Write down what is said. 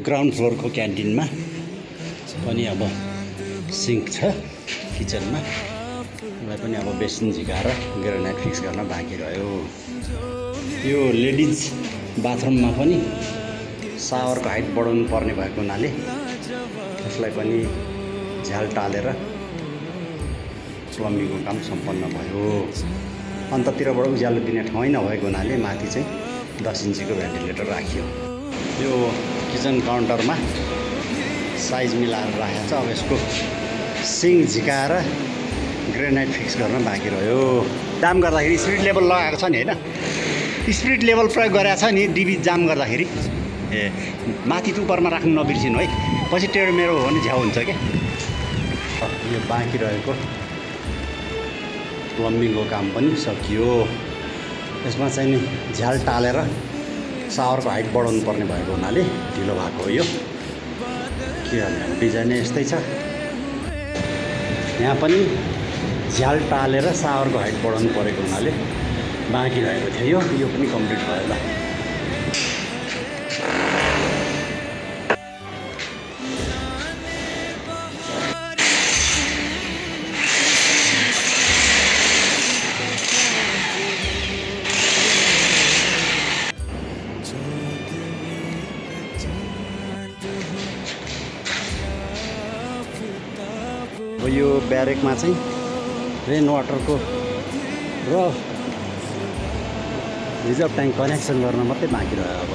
Ground फ्लोरको क्यान्टिनमा पनि अब sync छ किचनमा। मलाई पनि अब बेसिन झिकाएर ग्रेनाइट फिक्स गर्न बाँकी रह्यो। यो लेडिज बाथरुममा पनि सावरको हाइट बढाउनु पर्ने भएको हुनाले त्यसलाई पनि झ्याल टालेर प्लम्बिङको काम सम्पन्न भयो। अन्ततिरबाट उज्यालो दिने ठाउँ नभएको हुनाले माथि चाहिँ 10 इन्चीको भेन्टिलेटर राखियो। यो किचन काउन्टरमा साइज मिलाएर राखेको छ। अब यसको सिङ्क झिकाएर ग्रेनाइट फिक्स गर्न बाँकी रह्यो। जाम गर्दाखेरि स्पिड लेभल लगाएको छ नि होइन, स्पिड लेभल प्रयोग गरेको छ नि डिबी जाम गर्दाखेरि। ए माथि उपरमा राख्नु नबिर्सिनु है, पछि टेढो मेरो हो भने झ्याउ हुन्छ क्या। यो बाँकी रहेको प्लम्बिङको काम पनि सकियो। यसमा चाहिँ नि झ्याल टालेर सावरको हाइट बढाउनु पर्ने भएको हुनाले ढिलो भएको हो। यो के गर्ने डिजाइन यस्तै छ। यहाँ पनि झ्याल टालेर सावरको हाइट बढाउनु परेको हुनाले बाँकी रहेको थियो। यो पनि कम्प्लिट भयो ल। यो ब्यारेकमा चाहिँ रेन वाटरको र रिजर्भ ट्याङ्क कनेक्सन गर्न मात्रै बाँकी रह्यो। अब